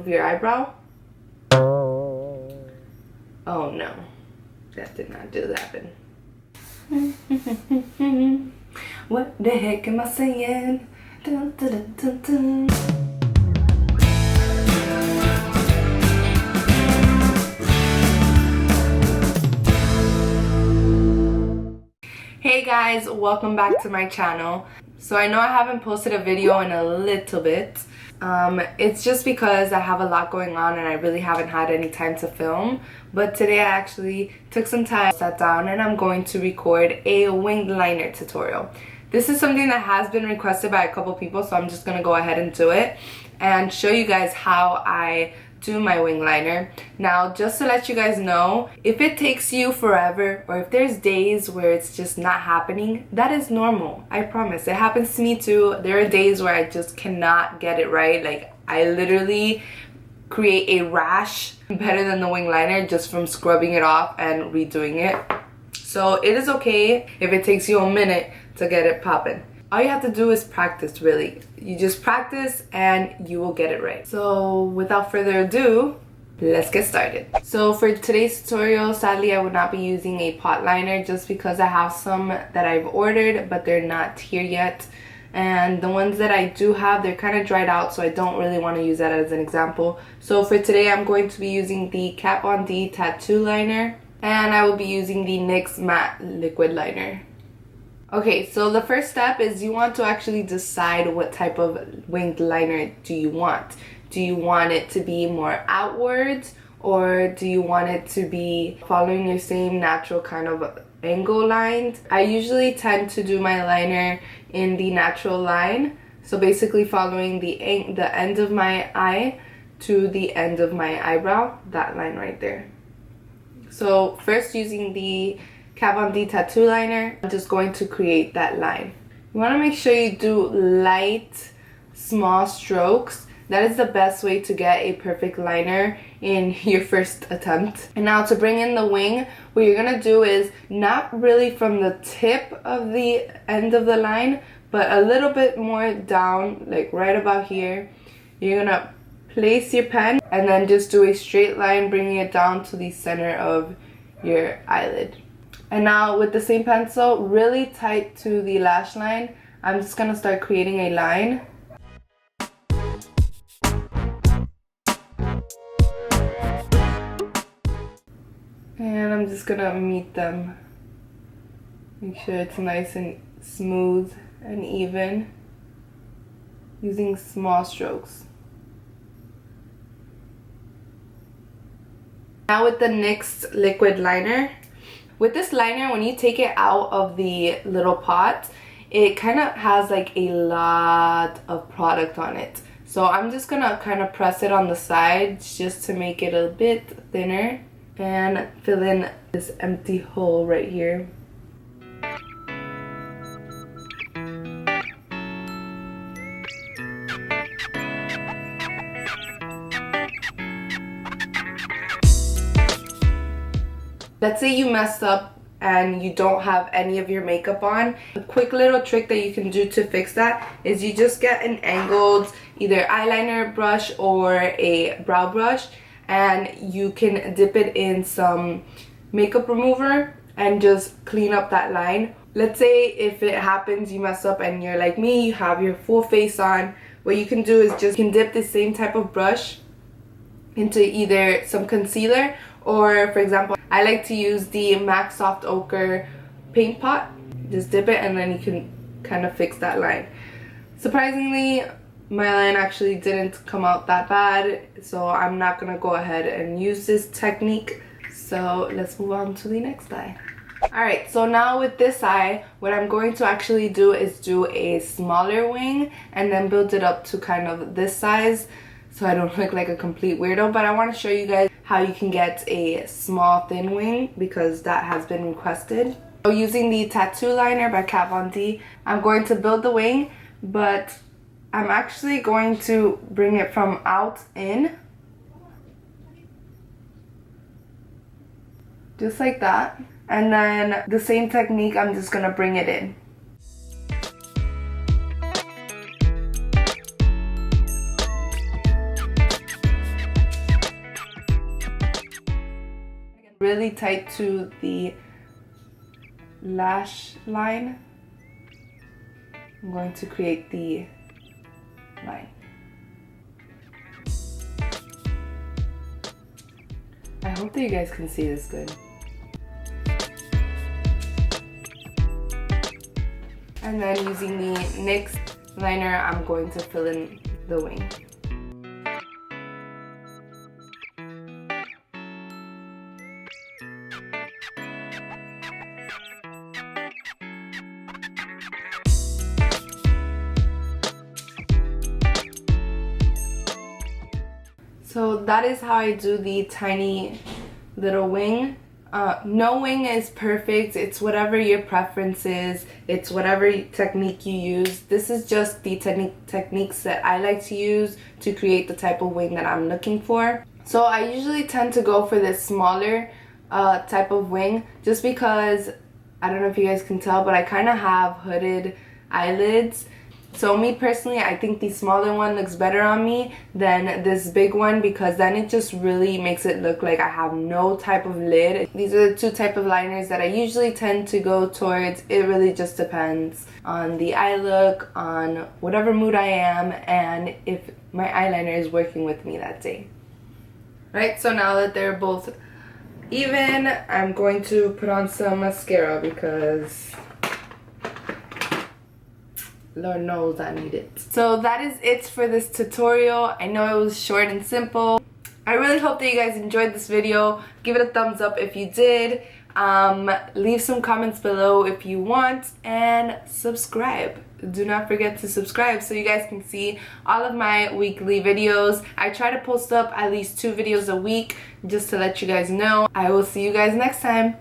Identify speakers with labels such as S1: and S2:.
S1: of your eyebrow. Oh no, that did not do that. What the heck am I saying? Dun, dun, dun, dun, dun. Hey guys, welcome back to my channel. So I know I haven't posted a video in a little bit. It's just because I have a lot going on and I really haven't had any time to film. But today I actually took some time, sat down, and I'm going to record a winged liner tutorial. This is something that has been requested by a couple people, so I'm just gonna go ahead and do it and show you guys how I do my wing liner. Now, just to let you guys know, if it takes you forever or if there's days where it's just not happening, that is normal. I promise. It happens to me too. There are days where I just cannot get it right. Like, I literally create a rash better than the wing liner just from scrubbing it off and redoing it. So it is okay if it takes you a minute to get it popping. All you have to do is practice, really. You just practice and you will get it right. So without further ado, let's get started. So for today's tutorial, sadly I would not be using a pot liner just because I have some that I've ordered but they're not here yet. And the ones that I do have, they're kind of dried out, so I don't really want to use that as an example. So for today, I'm going to be using the Kat Von D tattoo liner, and I will be using the NYX matte liquid liner. Okay, so the first step is you want to actually decide what type of winged liner do you want. Do you want it to be more outwards, or do you want it to be following your same natural kind of angle lines? I usually tend to do my liner in the natural line, so basically following the end of my eye to the end of my eyebrow, that line right there. So first, using the Kat Von D tattoo liner, I'm just going to create that line. You want to make sure you do light, small strokes. That is the best way to get a perfect liner in your first attempt. And now to bring in the wing, what you're gonna do is not really from the tip of the end of the line, but a little bit more down, like right about here. You're gonna place your pen and then just do a straight line, bringing it down to the center of your eyelid. And now with the same pencil, really tight to the lash line, I'm just gonna start creating a line. And I'm just gonna meet them. Make sure it's nice and smooth and even, using small strokes. Now with the NYX liquid liner. With this liner, when you take it out of the little pot, it kind of has like a lot of product on it. So I'm just gonna kind of press it on the sides just to make it a bit thinner and fill in this empty hole right here. Let's say you messed up and you don't have any of your makeup on. A quick little trick that you can do to fix that is you just get an angled either eyeliner brush or a brow brush, and you can dip it in some makeup remover and just clean up that line. Let's say if it happens you mess up and you're like me, you have your full face on, what you can do is just dip the same type of brush into either some concealer, or for example, I like to use the MAC Soft Ochre paint pot. Just dip it and then you can kind of fix that line. Surprisingly, my line actually didn't come out that bad, so I'm not gonna go ahead and use this technique. So let's move on to the next eye. Alright, so now with this eye, what I'm going to actually do is do a smaller wing and then build it up to kind of this size, so I don't look like a complete weirdo. But I want to show you guys how you can get a small thin wing, because that has been requested. So using the tattoo liner by Kat Von D, I'm going to build the wing, but I'm actually going to bring it from out in, just like that. And then the same technique, I'm just gonna bring it in. really tight to the lash line. I'm going to create the line. I hope that you guys can see this good. And then using the NYX liner, I'm going to fill in the wing. So that is how I do the tiny little wing. No wing is perfect. It's whatever your preference is. It's whatever technique you use. This is just the techniques that I like to use to create the type of wing that I'm looking for. So I usually tend to go for this smaller type of wing just because, I don't know if you guys can tell, but I kind of have hooded eyelids. So me personally, I think the smaller one looks better on me than this big one, because then it just really makes it look like I have no type of lid. These are the two type of liners that I usually tend to go towards. It really just depends on the eye look, on whatever mood I am, and if my eyeliner is working with me that day. Right, so now that they're both even, I'm going to put on some mascara because Lord knows I need it. So that is it for this tutorial. I know it was short and simple. I really hope that you guys enjoyed this video. Give it a thumbs up if you did. Leave some comments below if you want, and subscribe. Do not forget to subscribe so you guys can see all of my weekly videos. I try to post up at least 2 videos a week just to let you guys know. I will see you guys next time.